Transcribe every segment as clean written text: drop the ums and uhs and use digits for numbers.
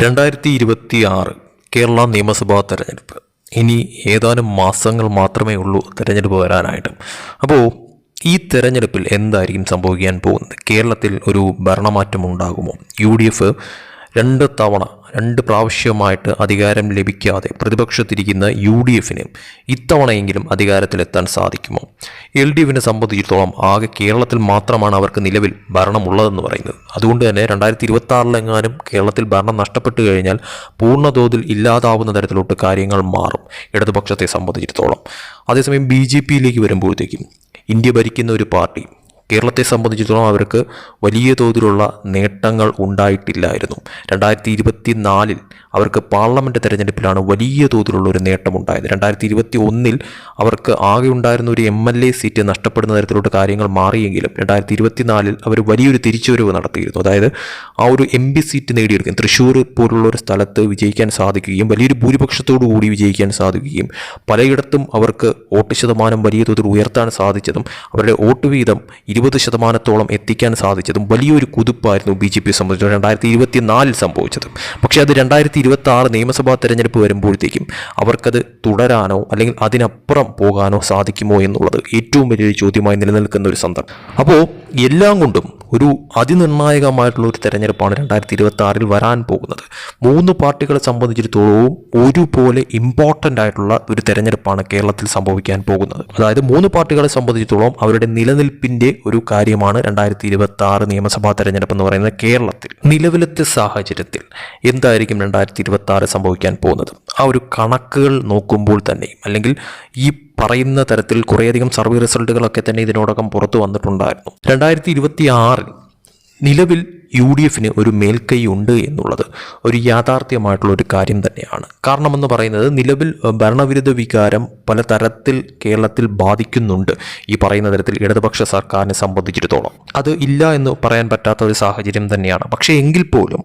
2026 കേരള നിയമസഭാ തെരഞ്ഞെടുപ്പ് ഇനി ഏതാനും മാസങ്ങൾ മാത്രമേ ഉള്ളൂ തെരഞ്ഞെടുപ്പ് വരാനായിട്ട്. അപ്പോൾ ഈ തെരഞ്ഞെടുപ്പിൽ എന്തായിരിക്കും സംഭവിക്കാൻ പോകുന്നത്? കേരളത്തിൽ ഒരു ഭരണമാറ്റം ഉണ്ടാകുമോ? UDF രണ്ട് പ്രാവശ്യമായിട്ട് അധികാരം ലഭിക്കാതെ പ്രതിപക്ഷത്തിരിക്കുന്ന UDFന് ഇത്തവണയെങ്കിലും അധികാരത്തിലെത്താൻ സാധിക്കുമോ? LDFനെ സംബന്ധിച്ചിടത്തോളം ആകെ കേരളത്തിൽ മാത്രമാണ് അവർക്ക് നിലവിൽ ഭരണമുള്ളതെന്ന് പറയുന്നത്. അതുകൊണ്ട് തന്നെ 2026 കേരളത്തിൽ ഭരണം നഷ്ടപ്പെട്ടു കഴിഞ്ഞാൽ പൂർണ്ണതോതിൽ ഇല്ലാതാവുന്ന തരത്തിലോട്ട് കാര്യങ്ങൾ മാറും ഇടതുപക്ഷത്തെ സംബന്ധിച്ചിടത്തോളം. അതേസമയം BJPയിലേക്ക് വരുമ്പോഴത്തേക്കും ഇന്ത്യ ഭരിക്കുന്ന ഒരു പാർട്ടി കേരളത്തെ സംബന്ധിച്ചിടത്തോളം അവർക്ക് വലിയ തോതിലുള്ള നേട്ടങ്ങൾ ഉണ്ടായിട്ടില്ലായിരുന്നു. 2024 അവർക്ക് പാർലമെൻറ്റ് തെരഞ്ഞെടുപ്പിലാണ് വലിയ തോതിലുള്ള ഒരു നേട്ടമുണ്ടായത്. 2021 അവർക്ക് ആകെ ഉണ്ടായിരുന്ന ഒരു MLA സീറ്റ് നഷ്ടപ്പെടുന്ന തരത്തിലോട്ട് കാര്യങ്ങൾ മാറിയെങ്കിലും 2024 അവർ വലിയൊരു തിരിച്ചുവരവ് നടത്തിയിരുന്നു. അതായത് ആ ഒരു MP സീറ്റ് നേടിയെടുക്കുകയും തൃശ്ശൂർ പോലുള്ള ഒരു സ്ഥലത്ത് വിജയിക്കാൻ സാധിക്കുകയും വലിയൊരു ഭൂരിപക്ഷത്തോടു കൂടി വിജയിക്കാൻ സാധിക്കുകയും പലയിടത്തും അവർക്ക് വോട്ട് ശതമാനം വലിയ തോതിൽ ഉയർത്താൻ സാധിച്ചതും അവരുടെ വോട്ട് വീതം 20% എത്തിക്കാൻ സാധിച്ചതും വലിയൊരു കുതിപ്പായിരുന്നു BJP സംബന്ധിച്ച് 2024 സംഭവിച്ചത്. പക്ഷേ അത് 2026 നിയമസഭാ തെരഞ്ഞെടുപ്പ് വരുമ്പോഴത്തേക്കും അവർക്കത് തുടരാനോ അല്ലെങ്കിൽ അതിനപ്പുറം പോകാനോ സാധിക്കുമോ എന്നുള്ളത് ഏറ്റവും വലിയൊരു ചോദ്യമായി നിലനിൽക്കുന്ന ഒരു സന്ദർഭം. അപ്പോൾ എല്ലാം കൊണ്ടും ഒരു അതിനിർണായകമായിട്ടുള്ള ഒരു തെരഞ്ഞെടുപ്പാണ് 2026 വരാൻ പോകുന്നത്. 3 പാർട്ടികളെ സംബന്ധിച്ചിടത്തോളവും ഒരുപോലെ ഇമ്പോർട്ടൻ്റ് ആയിട്ടുള്ള ഒരു തെരഞ്ഞെടുപ്പാണ് കേരളത്തിൽ സംഭവിക്കാൻ പോകുന്നത്. അതായത് 3 പാർട്ടികളെ സംബന്ധിച്ചിടത്തോളം അവരുടെ നിലനിൽപ്പിൻ്റെ ഒരു കാര്യമാണ് 2026 നിയമസഭാ തെരഞ്ഞെടുപ്പ് എന്ന് പറയുന്നത്. കേരളത്തിൽ നിലവിലത്തെ സാഹചര്യത്തിൽ എന്തായിരിക്കും 2026 സംഭവിക്കാൻ പോകുന്നത്? ആ ഒരു കണക്കുകൾ നോക്കുമ്പോൾ തന്നെ അല്ലെങ്കിൽ ഈ പറയുന്ന തരത്തിൽ കുറേയധികം സർവേ റിസൾട്ടുകളൊക്കെ തന്നെ ഇതിനോടകം പുറത്തു വന്നിട്ടുണ്ടായിരുന്നു. 2026 നിലവിൽ UDFന് ഒരു മേൽക്കൈ ഉണ്ട് എന്നുള്ളത് ഒരു യാഥാർത്ഥ്യമായിട്ടുള്ള ഒരു കാര്യം തന്നെയാണ്. കാരണമെന്ന് പറയുന്നത് നിലവിൽ ഭരണവിരുദ്ധ വികാരം പല തരത്തിൽ കേരളത്തിൽ ബാധിക്കുന്നുണ്ട് ഈ പറയുന്ന തരത്തിൽ ഇടതുപക്ഷ സർക്കാരിനെ സംബന്ധിച്ചിടത്തോളം. അത് ഇല്ല എന്ന് പറയാൻ പറ്റാത്ത ഒരു സാഹചര്യം തന്നെയാണ്. പക്ഷേ എങ്കിൽ പോലും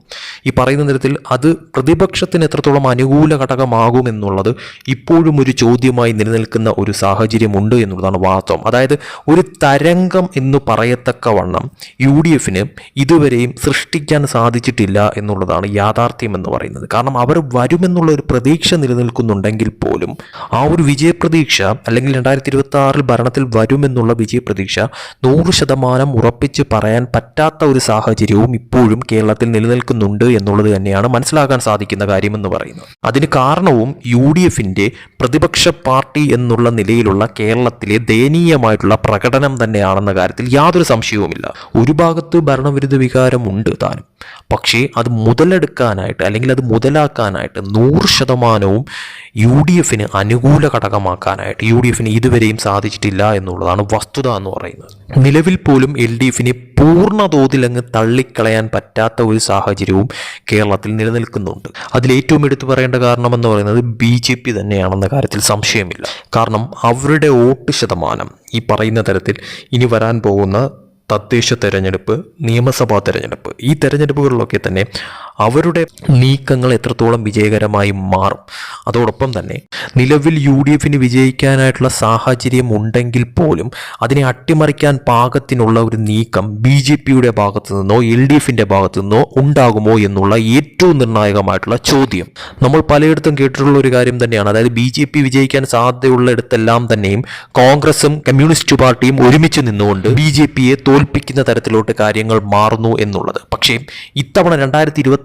ഈ പറയുന്ന തരത്തിൽ അത് പ്രതിപക്ഷത്തിന് എത്രത്തോളം അനുകൂല ഘടകമാകുമെന്നുള്ളത് ഇപ്പോഴും ഒരു ചോദ്യമായി നിലനിൽക്കുന്ന ഒരു സാഹചര്യമുണ്ട് എന്നുള്ളതാണ് വാസ്തവം. അതായത് ഒരു തരംഗം എന്ന് പറയത്തക്കവണ്ണം UDFന് ഇതുവരെയും സൃഷ്ടിക്കാൻ സാധിച്ചിട്ടില്ല എന്നുള്ളതാണ് യാഥാർത്ഥ്യം എന്ന് പറയുന്നത്. കാരണം അവർ വരുമെന്നുള്ള ഒരു പ്രതീക്ഷ നിലനിൽക്കുന്നുണ്ടെങ്കിൽ പോലും ആ ഒരു വിജയപ്രതീക്ഷ അല്ലെങ്കിൽ 2026 ഭരണത്തിൽ വരുമെന്നുള്ള വിജയപ്രതീക്ഷ 100% ഉറപ്പിച്ച് പറയാൻ പറ്റാത്ത ഒരു സാഹചര്യവും ഇപ്പോഴും കേരളത്തിൽ നിലനിൽക്കുന്നുണ്ട് എന്നുള്ളത് തന്നെയാണ് മനസ്സിലാക്കാൻ സാധിക്കുന്ന കാര്യമെന്ന് പറയുന്നത്. അതിന് കാരണവും UDFന്റെ പ്രതിപക്ഷ പാർട്ടി എന്നുള്ള നിലയിലുള്ള കേരളത്തിലെ ദയനീയമായിട്ടുള്ള പ്രകടനം തന്നെയാണെന്ന കാര്യത്തിൽ യാതൊരു സംശയവുമില്ല. ഒരു ഭാഗത്ത് ഭരണവിരുദ്ധ വികാരം ഉണ്ട് താനും, പക്ഷേ അത് മുതലെടുക്കാനായിട്ട് അല്ലെങ്കിൽ അത് മുതലാക്കാനായിട്ട് 100% UDFന് അനുകൂല ഘടകമാക്കാനായിട്ട് UDFന് ഇതുവരെയും സാധിച്ചിട്ടില്ല എന്നുള്ളതാണ് വസ്തുത എന്ന് പറയുന്നത്. നിലവിൽ പോലും LDFന് പൂർണ്ണ തോതിലങ്ങ് തള്ളിക്കളയാൻ പറ്റാത്ത ഒരു സാഹചര്യവും കേരളത്തിൽ നിലനിൽക്കുന്നുണ്ട്. അതിലേറ്റവും എടുത്തു പറയേണ്ട കാരണമെന്ന് പറയുന്നത് BJP തന്നെയാണെന്ന കാര്യത്തിൽ സംശയമില്ല. കാരണം അവരുടെ വോട്ട് ശതമാനം ഈ പറയുന്ന തരത്തിൽ ഇനി വരാൻ പോകുന്ന തദ്ദേശ തെരഞ്ഞെടുപ്പ്, നിയമസഭാ തെരഞ്ഞെടുപ്പ്, ഈ തെരഞ്ഞെടുപ്പുകളിലൊക്കെ തന്നെ അവരുടെ നീക്കങ്ങൾ എത്രത്തോളം വിജയകരമായി മാറും. അതോടൊപ്പം തന്നെ നിലവിൽ UDFന് വിജയിക്കാനായിട്ടുള്ള സാഹചര്യം ഉണ്ടെങ്കിൽ പോലും അതിനെ അട്ടിമറിക്കാൻ പാകത്തിനുള്ള ഒരു നീക്കം BJPയുടെ ഭാഗത്തു നിന്നോ LDFന്റെ ഭാഗത്തു നിന്നോ ഉണ്ടാകുമോ എന്നുള്ള ഏറ്റവും നിർണായകമായിട്ടുള്ള ചോദ്യം നമ്മൾ പലയിടത്തും കേട്ടിട്ടുള്ള ഒരു കാര്യം തന്നെയാണ്. അതായത് BJP വിജയിക്കാൻ സാധ്യതയുള്ള ഇടത്തെല്ലാം തന്നെയും കോൺഗ്രസും കമ്മ്യൂണിസ്റ്റ് പാർട്ടിയും ഒരുമിച്ച് നിന്നുകൊണ്ട് BJPയെ തോൽപ്പിക്കുന്ന തരത്തിലോട്ട് കാര്യങ്ങൾ മാറുന്നു എന്നുള്ളത്. പക്ഷേ ഇത്തവണ 2026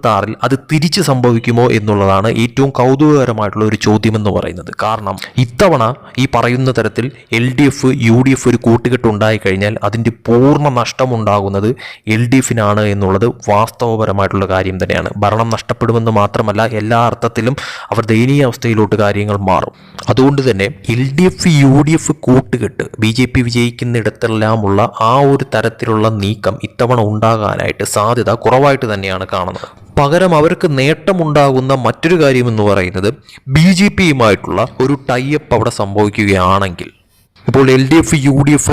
അത് തിരിച്ച് സംഭവിക്കുമോ എന്നുള്ളതാണ് ഏറ്റവും കൗതുകകരമായിട്ടുള്ള ഒരു ചോദ്യം എന്ന് പറയുന്നത്. കാരണം ഇത്തവണ ഈ പറയുന്ന തരത്തിൽ LDF UDF ഒരു കൂട്ടുകെട്ടുണ്ടായി കഴിഞ്ഞാൽ അതിൻ്റെ പൂർണ്ണ നഷ്ടമുണ്ടാകുന്നത് LDFനാണ് എന്നുള്ളത് വാസ്തവപരമായിട്ടുള്ള കാര്യം തന്നെയാണ്. ഭരണം നഷ്ടപ്പെടുമെന്ന് മാത്രമല്ല എല്ലാ അർത്ഥത്തിലും അവർ ദയനീയ അവസ്ഥയിലോട്ട് കാര്യങ്ങൾ മാറും. അതുകൊണ്ട് തന്നെ LDF UDF കൂട്ടുകെട്ട് BJP വിജയിക്കുന്നിടത്തെല്ലാമുള്ള ആ ഒരു തരത്തിലുള്ള നീക്കം ഇത്തവണ ഉണ്ടാകാനായിട്ട് സാധ്യത കുറവായിട്ട് തന്നെയാണ് കാണുന്നത്. പകരം അവർക്ക് നേട്ടമുണ്ടാകുന്ന മറ്റൊരു കാര്യമെന്ന് പറയുന്നത് BJPയുമായിട്ടുള്ള ഒരു ടൈപ്പ് അവിടെ സംഭവിക്കുകയാണെങ്കിൽ ഇപ്പോൾ LDF UDF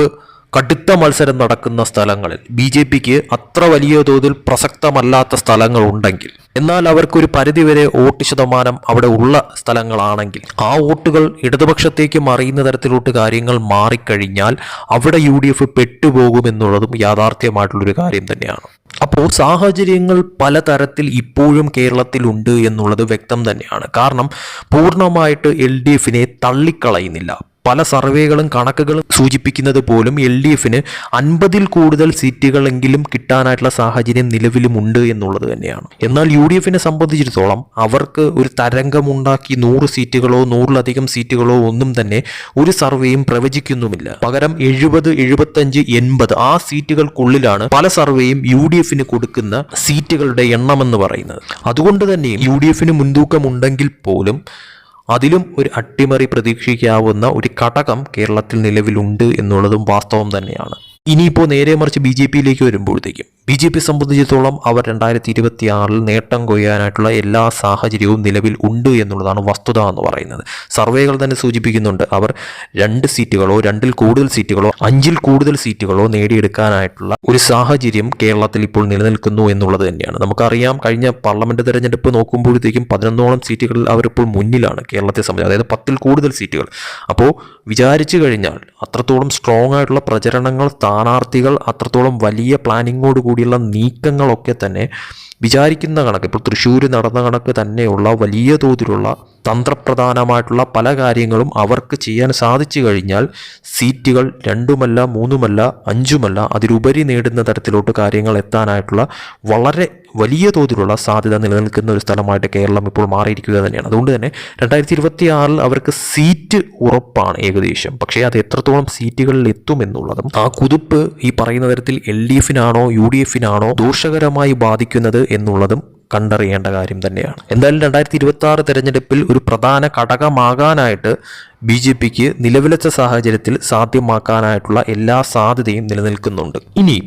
കടുത്ത മത്സരം നടക്കുന്ന സ്ഥലങ്ങളിൽ BJPക്ക് അത്ര വലിയ തോതിൽ പ്രസക്തമല്ലാത്ത സ്ഥലങ്ങൾ ഉണ്ടെങ്കിൽ, എന്നാൽ അവർക്കൊരു പരിധിവരെ വോട്ട് ശതമാനം അവിടെ ഉള്ള സ്ഥലങ്ങളാണെങ്കിൽ ആ വോട്ടുകൾ ഇടതുപക്ഷത്തേക്ക് മറിയുന്ന തരത്തിലോട്ട് കാര്യങ്ങൾ മാറിക്കഴിഞ്ഞാൽ അവിടെ UDF പെട്ടുപോകുമെന്നുള്ളതും യാഥാർത്ഥ്യമായിട്ടുള്ളൊരു കാര്യം തന്നെയാണ്. അപ്പോൾ സാഹചര്യങ്ങൾ പലതരത്തിൽ ഇപ്പോഴും കേരളത്തിലുണ്ട് എന്നുള്ളത് വ്യക്തം തന്നെയാണ്. കാരണം പൂർണ്ണമായിട്ട് LDFനെ തള്ളിക്കളയുന്നില്ല. പല സർവേകളും കണക്കുകളും സൂചിപ്പിക്കുന്നത് പോലും LDFന് 50-ൽ കൂടുതൽ സീറ്റുകളെങ്കിലും കിട്ടാനായിട്ടുള്ള സാഹചര്യം നിലവിലുമുണ്ട് എന്നുള്ളത് തന്നെയാണ്. എന്നാൽ UDFനെ സംബന്ധിച്ചിടത്തോളം അവർക്ക് ഒരു തരംഗമുണ്ടാക്കി 100 സീറ്റുകളോ 100-ലധികം സീറ്റുകളോ ഒന്നും തന്നെ ഒരു സർവേയും പ്രവചിക്കുന്നുമില്ല. പകരം 70, 75, 80 ആ സീറ്റുകൾക്കുള്ളിലാണ് പല സർവേയും UDFന് കൊടുക്കുന്ന സീറ്റുകളുടെ എണ്ണമെന്ന് പറയുന്നത്. അതുകൊണ്ട് തന്നെ UDFന് മുൻതൂക്കമുണ്ടെങ്കിൽ പോലും അതിലും ഒരു അട്ടിമറി പ്രതീക്ഷിക്കാവുന്ന ഒരു ഘടകം കേരളത്തിൽ നിലവിലുണ്ട് എന്നുള്ളതും വാസ്തവം തന്നെയാണ്. ഇനിയിപ്പോൾ നേരെ മറിച്ച് BJPയിലേക്ക് വരുമ്പോഴത്തേക്കും BJP സംബന്ധിച്ചിടത്തോളം അവർ 2026 നേട്ടം കൊയ്യാനായിട്ടുള്ള എല്ലാ സാഹചര്യവും നിലവിൽ ഉണ്ട് എന്നുള്ളതാണ് വസ്തുത എന്ന് പറയുന്നത്. സർവേകൾ തന്നെ സൂചിപ്പിക്കുന്നുണ്ട് അവർ 2 സീറ്റുകളോ 2-ൽ കൂടുതൽ സീറ്റുകളോ 5-ൽ കൂടുതൽ സീറ്റുകളോ നേടിയെടുക്കാനായിട്ടുള്ള ഒരു സാഹചര്യം കേരളത്തിൽ ഇപ്പോൾ നിലനിൽക്കുന്നു എന്നുള്ളത് തന്നെയാണ്. നമുക്കറിയാം, കഴിഞ്ഞ പാർലമെന്റ് തെരഞ്ഞെടുപ്പ് നോക്കുമ്പോഴത്തേക്കും 11ഓളം സീറ്റുകളിൽ അവരിപ്പോൾ മുന്നിലാണ് കേരളത്തെ സംബന്ധിച്ച്, അതായത് 10-ൽ കൂടുതൽ സീറ്റുകൾ. അപ്പോൾ വിചാരിച്ചു കഴിഞ്ഞാൽ അത്രത്തോളം സ്ട്രോങ് ആയിട്ടുള്ള പ്രചരണങ്ങൾ, സ്ഥാനാർത്ഥികൾ, അത്രത്തോളം വലിയ പ്ലാനിങ്ങോട് കൂടിയുള്ള നീക്കങ്ങളൊക്കെ തന്നെ വിചാരിക്കുന്ന കണക്ക്, ഇപ്പോൾ തൃശ്ശൂർ നടന്ന കണക്ക് തന്നെയുള്ള വലിയ തോതിലുള്ള തന്ത്രപ്രധാനമായിട്ടുള്ള പല കാര്യങ്ങളും അവർക്ക് ചെയ്യാൻ സാധിച്ചു കഴിഞ്ഞാൽ സീറ്റുകൾ 2-മല്ല 3-മല്ല 5-മല്ല അതിലുപരി നേടുന്ന തരത്തിലോട്ട് കാര്യങ്ങൾ എത്താനായിട്ടുള്ള വളരെ വലിയ തോതിലുള്ള സാധ്യത നിലനിൽക്കുന്ന ഒരു സ്ഥലമായിട്ട് കേരളം ഇപ്പോൾ മാറിയിരിക്കുക തന്നെയാണ്. അതുകൊണ്ട് തന്നെ 2026 അവർക്ക് സീറ്റ് ഉറപ്പാണ് ഏകദേശം. പക്ഷേ അത് എത്രത്തോളം സീറ്റുകളിൽ എത്തുമെന്നുള്ളതും ആ കുതിപ്പ് ഈ പറയുന്ന തരത്തിൽ LDFനാണോ UDFനാണോ ദോഷകരമായി ബാധിക്കുന്നത് എന്നുള്ളതും കണ്ടറിയേണ്ട കാര്യം തന്നെയാണ്. എന്തായാലും 2026 തെരഞ്ഞെടുപ്പിൽ ഒരു പ്രധാന ഘടകമാകാനായിട്ട് BJPക്ക് നിലവിലത്തെ സാഹചര്യത്തിൽ സാധ്യമാക്കാനായിട്ടുള്ള എല്ലാ സാധ്യതയും നിലനിൽക്കുന്നുണ്ട്. ഇനി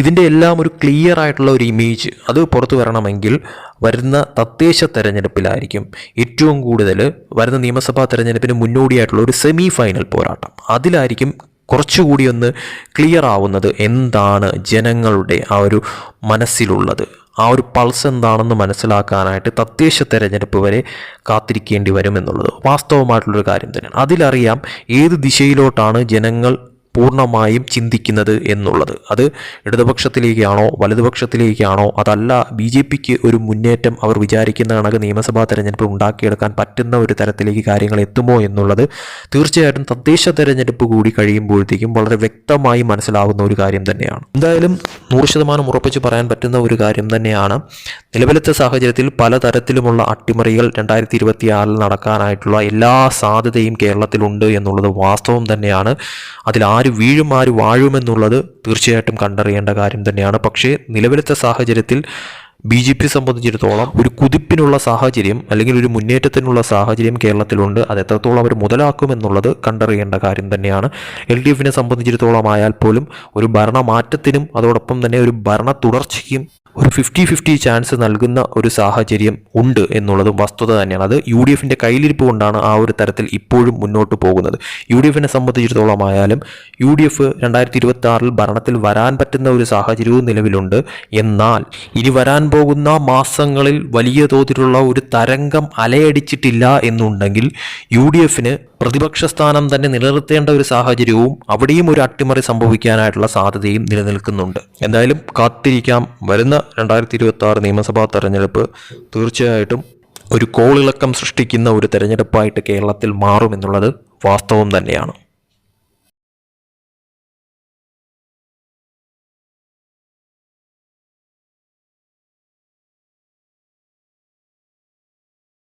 ഇതിൻ്റെ എല്ലാം ഒരു ക്ലിയർ ആയിട്ടുള്ള ഒരു ഇമേജ് അത് പുറത്തു വരണമെങ്കിൽ വരുന്ന തദ്ദേശ തെരഞ്ഞെടുപ്പിലായിരിക്കും ഏറ്റവും കൂടുതൽ. വരുന്ന നിയമസഭാ തെരഞ്ഞെടുപ്പിന് മുന്നോടിയായിട്ടുള്ള ഒരു സെമി ഫൈനൽ പോരാട്ടം, അതിലായിരിക്കും കുറച്ചുകൂടി ഒന്ന് ക്ലിയർ ആവുന്നത് എന്താണ് ജനങ്ങളുടെ ആ ഒരു മനസ്സിലുള്ളത്, ആ ഒരു പൾസ് എന്താണെന്ന് മനസ്സിലാക്കാനായിട്ട് തദ്ദേശ തെരഞ്ഞെടുപ്പ് വരെ കാത്തിരിക്കേണ്ടി വരുമെന്നുള്ളത് വാസ്തവമായിട്ടുള്ളൊരു കാര്യം തന്നെയാണ്. അതിലറിയാം ഏത് ദിശയിലോട്ടാണ് ജനങ്ങൾ പൂർണ്ണമായും ചിന്തിക്കുന്നത് എന്നുള്ളത്. അത് ഇടതുപക്ഷത്തിലേക്കാണോ വലതുപക്ഷത്തിലേക്കാണോ, അതല്ല BJPക്ക് ഒരു മുന്നേറ്റം അവർ വിചാരിക്കുന്ന കണക്ക് നിയമസഭാ തെരഞ്ഞെടുപ്പ് ഉണ്ടാക്കിയെടുക്കാൻ പറ്റുന്ന ഒരു തരത്തിലേക്ക് കാര്യങ്ങൾ എത്തുമോ എന്നുള്ളത് തീർച്ചയായിട്ടും തദ്ദേശ തെരഞ്ഞെടുപ്പ് കൂടി കഴിയുമ്പോഴത്തേക്കും വളരെ വ്യക്തമായി മനസ്സിലാവുന്ന ഒരു കാര്യം തന്നെയാണ്. എന്തായാലും 100% ഉറപ്പിച്ച് പറയാൻ പറ്റുന്ന ഒരു കാര്യം തന്നെയാണ്, നിലവിലത്തെ സാഹചര്യത്തിൽ പലതരത്തിലുമുള്ള അട്ടിമറികൾ 2026 നടക്കാനായിട്ടുള്ള എല്ലാ സാധ്യതയും കേരളത്തിലുണ്ട് എന്നുള്ളത് വാസ്തവം തന്നെയാണ്. അതിൽ ആര് വീഴും ആര് വാഴുമെന്നുള്ളത് തീർച്ചയായിട്ടും കണ്ടറിയേണ്ട കാര്യം തന്നെയാണ്. പക്ഷേ നിലവിലത്തെ സാഹചര്യത്തിൽ BJP സംബന്ധിച്ചിടത്തോളം ഒരു കുതിപ്പിനുള്ള സാഹചര്യം അല്ലെങ്കിൽ ഒരു മുന്നേറ്റത്തിനുള്ള സാഹചര്യം കേരളത്തിലുണ്ട്. അത് എത്രത്തോളം അവർ മുതലാക്കുമെന്നുള്ളത് കണ്ടറിയേണ്ട കാര്യം തന്നെയാണ്. LDFനെ സംബന്ധിച്ചിടത്തോളം ആയാൽ പോലും ഒരു ഭരണമാറ്റത്തിനും അതോടൊപ്പം തന്നെ ഒരു ഭരണ തുടർച്ചയ്ക്കും ഒരു 50-50 ചാൻസ് നൽകുന്ന ഒരു സാഹചര്യം ഉണ്ട് എന്നുള്ളതും വസ്തുത തന്നെയാണ്. അത് UDFന്റെ കയ്യിലിരിപ്പ് കൊണ്ടാണ് ആ ഒരു തരത്തിൽ ഇപ്പോഴും മുന്നോട്ട് പോകുന്നത്. UDFനെ സംബന്ധിച്ചിടത്തോളം ആയാലും UDF 2026 ഭരണത്തിൽ വരാൻ പറ്റുന്ന ഒരു സാഹചര്യവും നിലവിലുണ്ട്. എന്നാൽ ഇനി വരാൻ പോകുന്ന മാസങ്ങളിൽ വലിയ തോതിലുള്ള ഒരു തരംഗം അലയടിച്ചിട്ടില്ല എന്നുണ്ടെങ്കിൽ UDFന് പ്രതിപക്ഷ സ്ഥാനം തന്നെ നിലനിർത്തേണ്ട ഒരു സാഹചര്യവും അവിടെയും ഒരു അട്ടിമറി സംഭവിക്കാനായിട്ടുള്ള സാധ്യതയും നിലനിൽക്കുന്നുണ്ട്. എന്തായാലും കാത്തിരിക്കാം. വരുന്ന 2026 നിയമസഭാ തെരഞ്ഞെടുപ്പ് തീർച്ചയായിട്ടും ഒരു കോളിളക്കം സൃഷ്ടിക്കുന്ന ഒരു തെരഞ്ഞെടുപ്പായിട്ട് കേരളത്തിൽ മാറുമെന്നുള്ളത് വാസ്തവം തന്നെയാണ്.